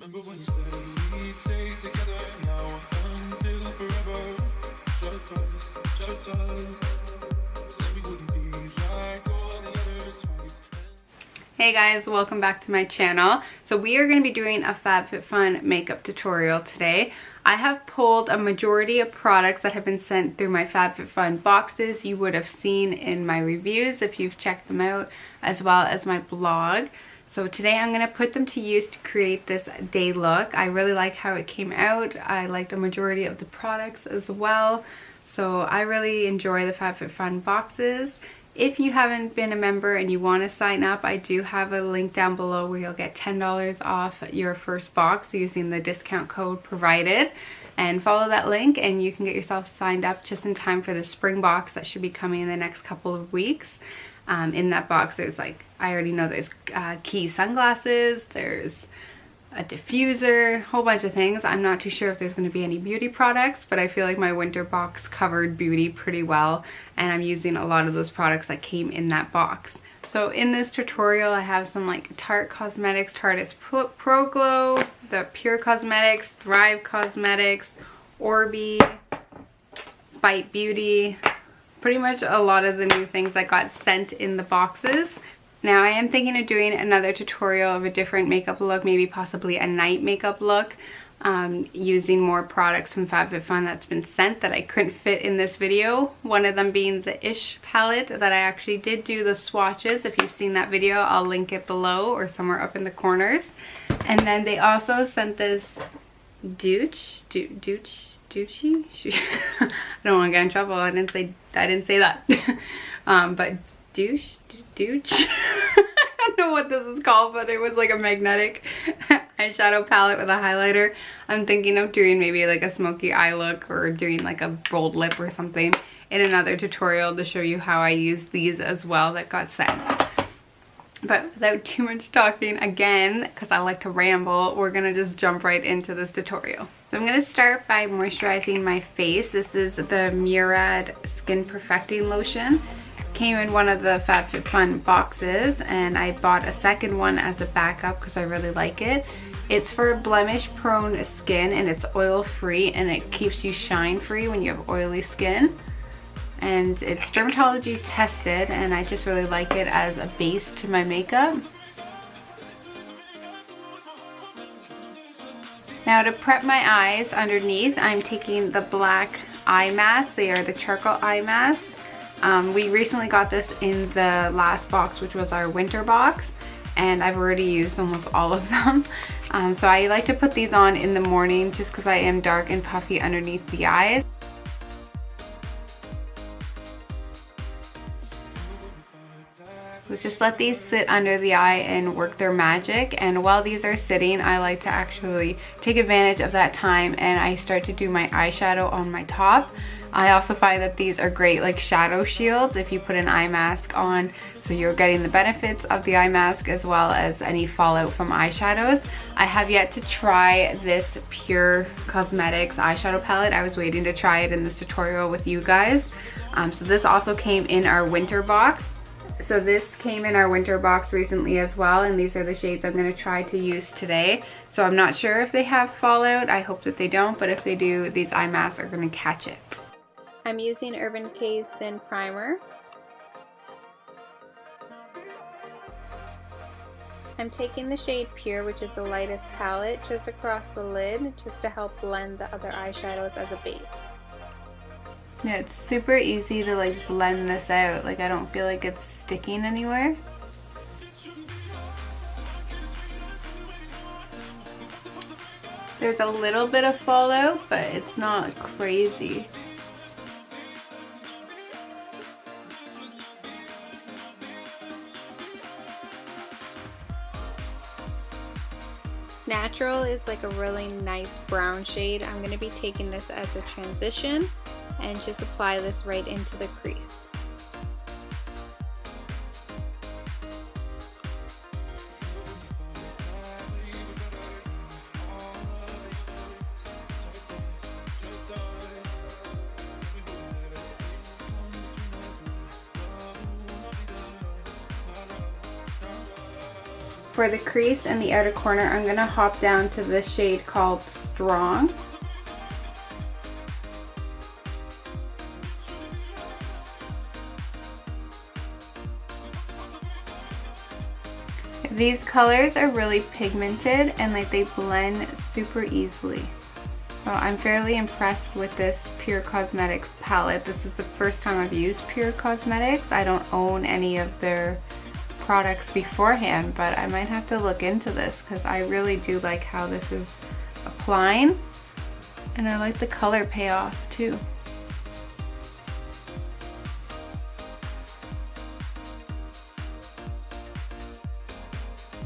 Remember when you said we'd stay together now until forever? Just us. Said we wouldn't be like all the others, right? Hey guys, welcome back to my channel. So we are going to be doing a Fab Fit Fun makeup tutorial today. I have pulled a majority of products that have been sent through my Fab Fit Fun boxes. You would have seen in my reviews if you've checked them out, as well as my blog. So today I'm going to put them to use to create this day look. I really like how it came out. I liked a majority of the products as well. So I really enjoy the Fab Fit Fun boxes. If you haven't been a member and you want to sign up, I do have a link down below where you'll get $10 off your first box using the discount code provided. And follow that link and you can get yourself signed up just in time for the spring box that should be coming in the next couple of weeks. In that box there's like, I already know there's key sunglasses, there's a diffuser, a whole bunch of things. I'm not too sure if there's going to be any beauty products, but I feel like my winter box covered beauty pretty well, and I'm using a lot of those products that came in that box. So in this tutorial I have some like Tarte Causemetics, Tarteiest Pro Glow, the Pure Cosmetics, Thrive Causemetics, Oribie, Bite Beauty, pretty much a lot of the new things that got sent in the boxes. Now I am thinking of doing another tutorial of a different makeup look, maybe possibly a night makeup look, using more products from Fab Fit Fun that's been sent that I couldn't fit in this video. One of them being the Ish palette that I actually did do the swatches. If you've seen that video, I'll link it below or somewhere up in the corners. And then they also sent this Douche. I don't want to get in trouble. I didn't say that. But douche. I don't know what this is called, but it was like a magnetic eyeshadow palette with a highlighter. I'm thinking of doing maybe like a smoky eye look or doing like a bold lip or something in another tutorial to show you how I use these as well that got sent. But without too much talking, again, because I like to ramble, we're going to just jump right into this tutorial. So I'm going to start by moisturizing my face. This is the Murad Skin Perfecting Lotion. Came in one of the Fab Fit Fun boxes, and I bought a second one as a backup because I really like it. It's for blemish prone skin and it's oil free and it keeps you shine free when you have oily skin. And it's dermatology tested and I just really like it as a base to my makeup. Now to prep my eyes underneath, I'm taking the BLAQ eye mask. They are the charcoal eye masks. We recently got this in the last box, which was our winter box, and I've already used almost all of them. So I like to put these on in the morning just because I am dark and puffy underneath the eyes. So just let these sit under the eye and work their magic, and while these are sitting I like to actually take advantage of that time and I start to do my eyeshadow on my top. I also find that these are great like shadow shields if you put an eye mask on, so you're getting the benefits of the eye mask as well as any fallout from eyeshadows. I have yet to try this Pure Cosmetics eyeshadow palette. I was waiting to try it in this tutorial with you guys. So this also came in our winter box. So this came in our winter box recently as well, and these are the shades I'm going to try to use today. So I'm not sure if they have fallout. I hope that they don't, but if they do, these eye masks are going to catch it. I'm using Urban Decay's Thin Primer. I'm taking the shade Pure, which is the lightest palette, just across the lid, just to help blend the other eyeshadows as a base. Yeah, it's super easy to like blend this out. Like I don't feel like it's sticking anywhere. There's a little bit of fallout, but it's not crazy. Natural is like a really nice brown shade. I'm going to be taking this as a transition and just apply this right into the crease. For the crease in the outer corner, I'm going to hop down to the shade called Strong. These colors are really pigmented and like they blend super easily. So I'm fairly impressed with this Pure Cosmetics palette. This is the first time I've used Pure Cosmetics. I don't own any of their products beforehand, but I might have to look into this because I really do like how this is applying, and I like the color payoff too.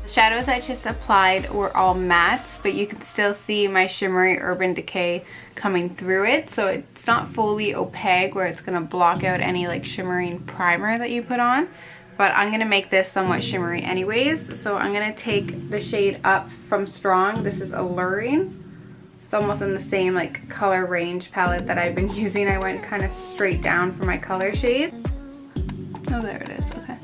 The shadows I just applied were all mattes, but you can still see my shimmery Urban Decay coming through it, so it's not fully opaque where it's going to block out any like shimmering primer that you put on. But I'm going to make this somewhat shimmery anyways, so I'm going to take the shade up from Strong. This is Alluring. It's almost in the same like color range palette that I've been using. I went kind of straight down for my color shade. Oh, there it is. Okay.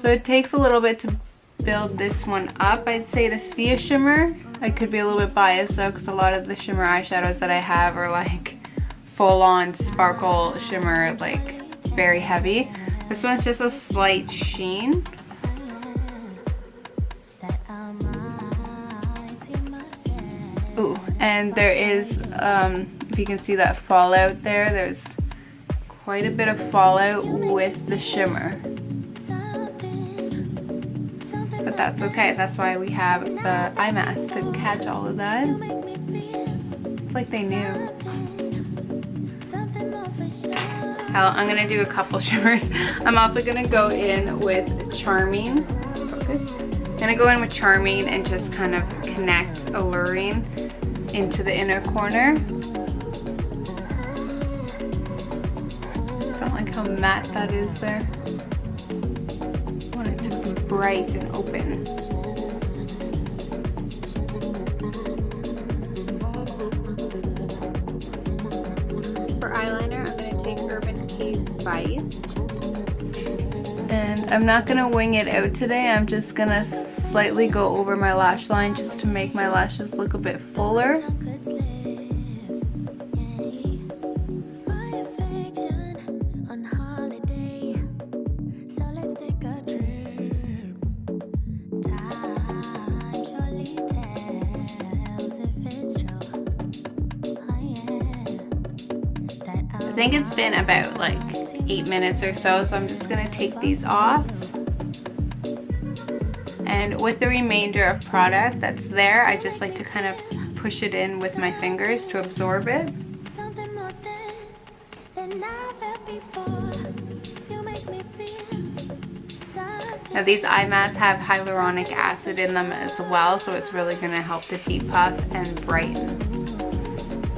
So it takes a little bit to build this one up, I'd say, to see a shimmer. I could be a little bit biased though, because a lot of the shimmer eyeshadows that I have are like full-on sparkle shimmer, like very heavy. This one's just a slight sheen. Ooh, and there is, if you can see that fallout there, there's quite a bit of fallout with the shimmer. But that's okay, that's why we have the eye mask to catch all of that. It's like they knew. I'm gonna do a couple shimmers. I'm also gonna go in with Charming. Focus. I'm gonna go in with Charming and just kind of connect Alluring into the inner corner. Don't like how matte that is there. I want it to be bright and open. For eyeliner, I'm going to take Urban Decay's Vice. And I'm not going to wing it out today. I'm just going to slightly go over my lash line just to make my lashes look a bit fuller. I think it's been about like 8 minutes or so, so I'm just gonna take these off. And with the remainder of product that's there, I just like to kind of push it in with my fingers to absorb it. Now these eye masks have hyaluronic acid in them as well, so it's really gonna help to depuff and brighten.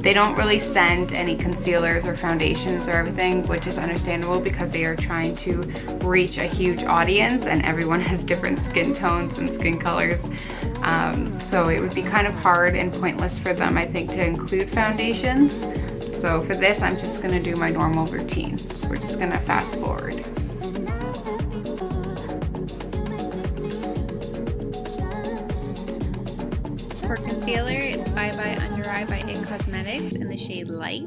They don't really send any concealers or foundations or everything, which is understandable because they are trying to reach a huge audience and everyone has different skin tones and skin colors. So it would be kind of hard and pointless for them, I think, to include foundations. So for this, I'm just gonna do my normal routine. We're just gonna fast forward. For concealer, it's Bye Bye Under Eye by It Cosmetics in the shade Light.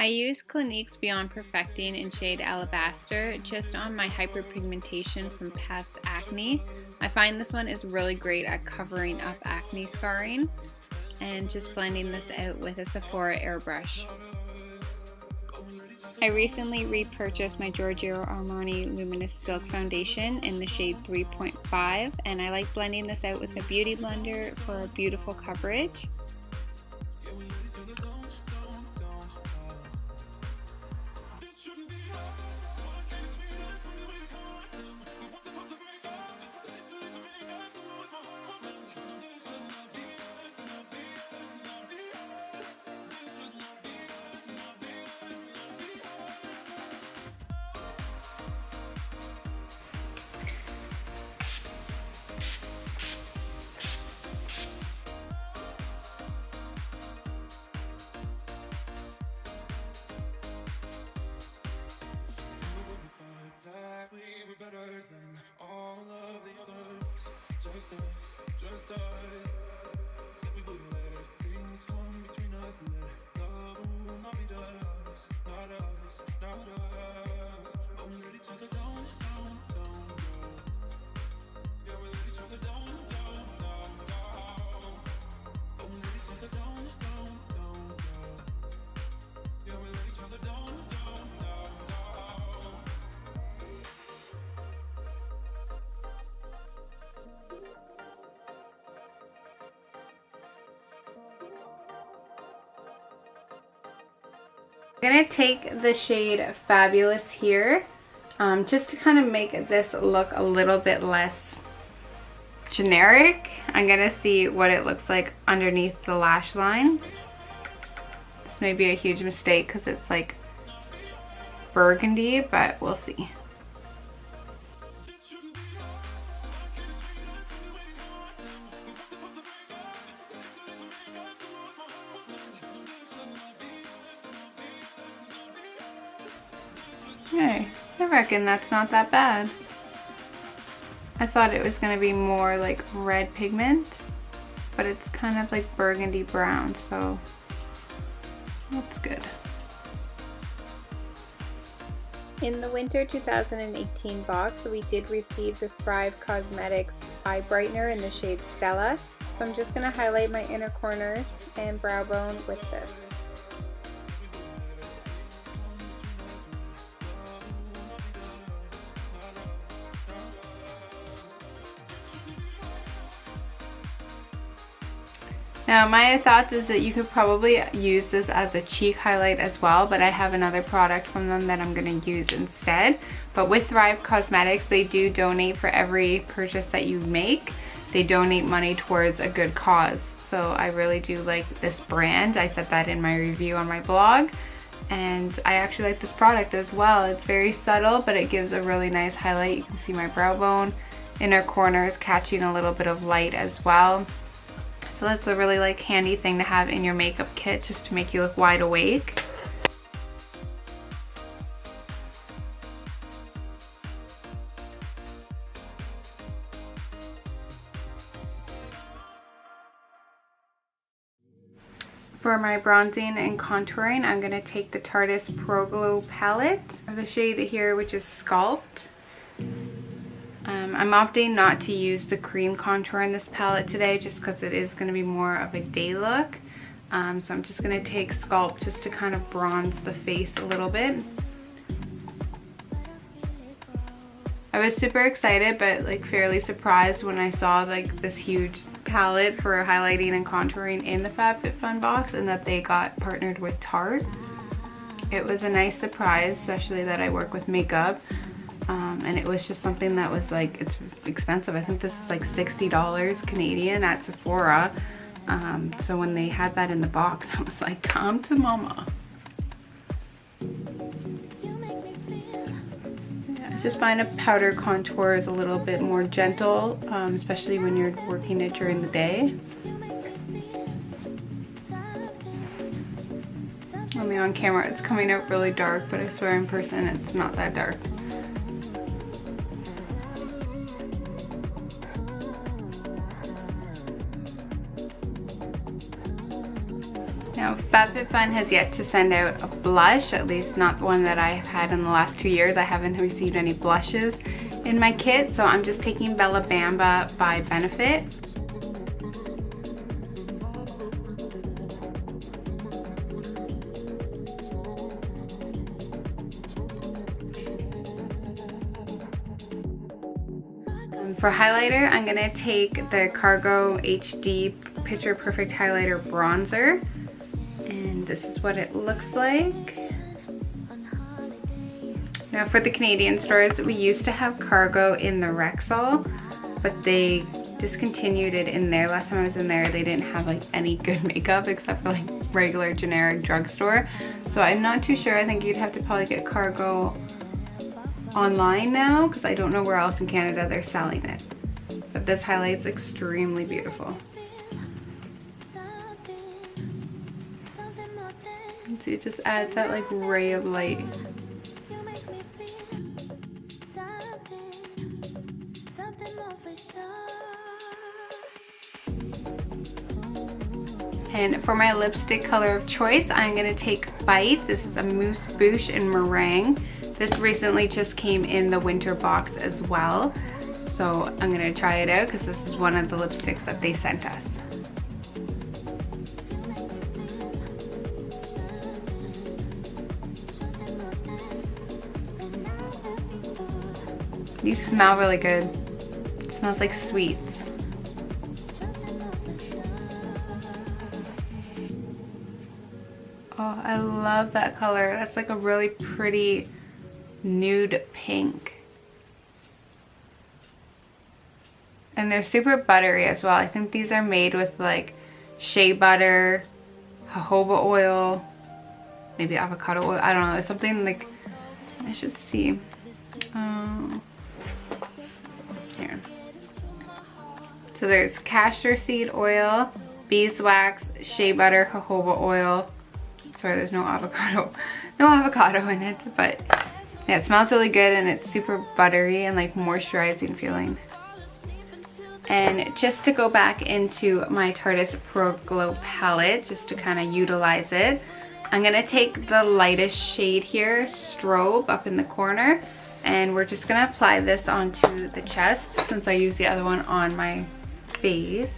I use Clinique's Beyond Perfecting in shade Alabaster just on my hyperpigmentation from past acne. I find this one is really great at covering up acne scarring, and just blending this out with a Sephora airbrush. I recently repurchased my Giorgio Armani Luminous Silk Foundation in the shade 3.5, and I like blending this out with a beauty blender for beautiful coverage. just us. Said we wouldn't let things come between us. Let love will not be us, not us, not us. But we let each other down, down, down, down. Yeah, we let each other down, down, down, down. But we let each other down, down, down, down. Yeah, we let each other down, down, down, down. I'm going to take the shade Fabulous here, just to kind of make this look a little bit less generic. I'm going to see what it looks like underneath the lash line. This may be a huge mistake because it's like burgundy, but we'll see. Hey, I reckon that's not that bad. I thought it was going to be more like red pigment, but it's kind of like burgundy brown, so that's good. In the winter 2018 box, we did receive the Thrive Causemetics eye brightener in the shade Stella. So I'm just going to highlight my inner corners and brow bone with this. Now my thoughts is that you could probably use this as a cheek highlight as well, but I have another product from them that I'm going to use instead. But with Thrive Causemetics, they do donate for every purchase that you make. They donate money towards a good cause. So I really do like this brand. I said that in my review on my blog. And I actually like this product as well. It's very subtle, but it gives a really nice highlight. You can see my brow bone, inner corners catching a little bit of light as well. So that's a really like handy thing to have in your makeup kit just to make you look wide awake. For my bronzing and contouring, I'm going to take the Tarteist Pro Glow palette. I have the shade here, which is Sculpt. I'm opting not to use the cream contour in this palette today just because it is going to be more of a day look. So I'm just going to take Sculpt just to kind of bronze the face a little bit. I was super excited but like fairly surprised when I saw like this huge palette for highlighting and contouring in the Fab Fit Fun box and that they got partnered with Tarte. It was a nice surprise, especially that I work with makeup. And it was just something that was like, it's expensive. I think this is like $60 Canadian at Sephora. So when they had that in the box, I was like, come to mama. Yeah, I just find a powder contour is a little bit more gentle, especially when you're working it during the day. Only on camera it's coming out really dark, but I swear in person it's not that dark. Now, Fab Fit Fun has yet to send out a blush, at least not the one that I've had in the last 2 years. I haven't received any blushes in my kit, so I'm just taking Bella Bamba by Benefit. For highlighter, I'm going to take the Cargo HD Picture Perfect Highlighter Bronzer. And this is what it looks like. Now for the Canadian stores, we used to have Cargo in the Rexall, but they discontinued it in there. Last time I was in there, they didn't have like any good makeup except for like regular generic drugstore. So I'm not too sure. I think you'd have to probably get Cargo online now because I don't know where else in Canada they're selling it. But this highlight's extremely beautiful. See, it just adds that like ray of light. And for my lipstick color of choice, I'm gonna take Bites. This is Amuse, Bouche, and Meringue. This recently just came in the winter box as well. So I'm gonna try it out because this is one of the lipsticks that they sent us. These smell really good. It smells like sweets. Oh, I love that color. That's like a really pretty nude pink. And they're super buttery as well. I think these are made with like shea butter, jojoba oil, maybe avocado oil. I don't know. It's something like, I should see. Here. So there's castor seed oil, beeswax, shea butter, jojoba oil. Sorry, there's no avocado in it, but yeah, it smells really good and it's super buttery and like moisturizing feeling. And just to go back into my Tarteiest Pro Glow palette, just to kind of utilize it, I'm gonna take the lightest shade here, Strobe, up in the corner, and we're just gonna apply this onto the chest since I used the other one on my face.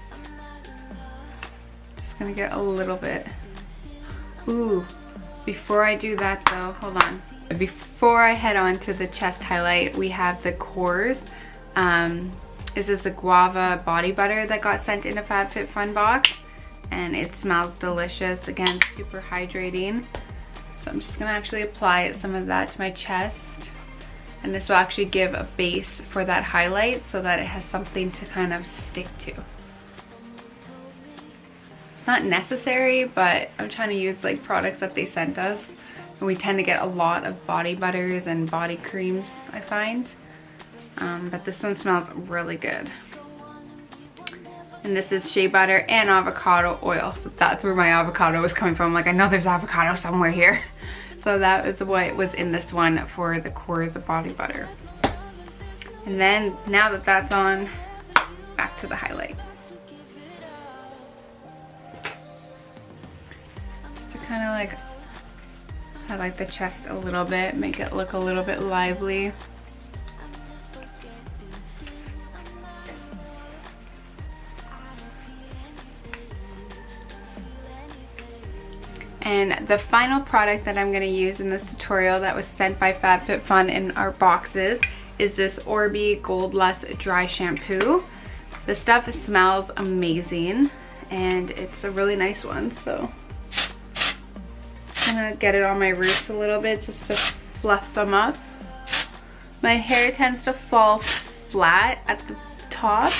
Just gonna get a little bit. Ooh, before I do that though, hold on. Before I head on to the chest highlight, we have the KORRES. This is the Guava Body Butter that got sent in a Fab Fit Fun box. And it smells delicious. Again, super hydrating. So I'm just gonna actually apply some of that to my chest. And this will actually give a base for that highlight so that it has something to kind of stick to. It's not necessary, but I'm trying to use like products that they sent us. And we tend to get a lot of body butters and body creams, I find. But this one smells really good. And this is shea butter and avocado oil. So that's where my avocado was coming from. Like, I know there's avocado somewhere here. So that was what was in this one for the KORRES Body Butter. And then, now that that's on, back to the highlight. Just to kind of like highlight the chest a little bit, make it look a little bit lively. And the final product that I'm going to use in this tutorial that was sent by Fab Fit Fun in our boxes is this Oribie Gold Lust Dry Shampoo. The stuff smells amazing and it's a really nice one, so I'm going to get it on my roots a little bit just to fluff them up. My hair tends to fall flat at the top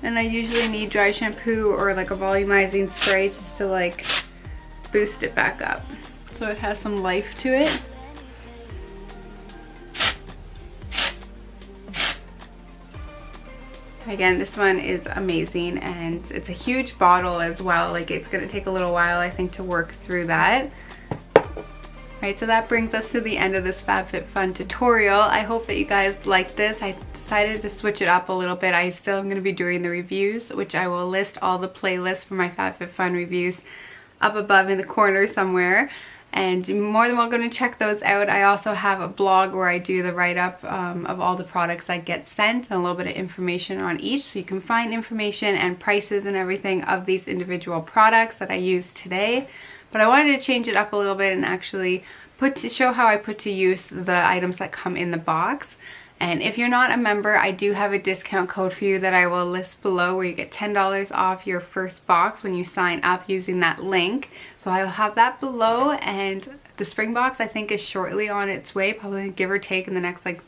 and I usually need dry shampoo or like a volumizing spray just to like boost it back up so it has some life to it. Again, this one is amazing and it's a huge bottle as well. Like, it's gonna take a little while, I think, to work through that. Right, so that brings us to the end of this Fab Fit Fun tutorial. I hope that you guys liked this. I decided to switch it up a little bit. I still am going to be doing the reviews, which I will list all the playlists for my Fab Fit Fun reviews up above in the corner somewhere, and you're more than welcome to check those out. I also have a blog where I do the write-up of all the products I get sent and a little bit of information on each, so you can find information and prices and everything of these individual products that I use today. But I wanted to change it up a little bit and actually show how I put to use the items that come in the box. And if you're not a member, I do have a discount code for you that I will list below where you get $10 off your first box when you sign up using that link. So I will have that below, and the spring box I think is shortly on its way, probably give or take in the next like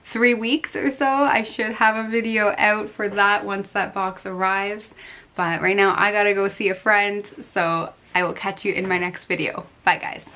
3 weeks or so. I should have a video out for that once that box arrives. But right now I gotta go see a friend, so I will catch you in my next video. Bye guys.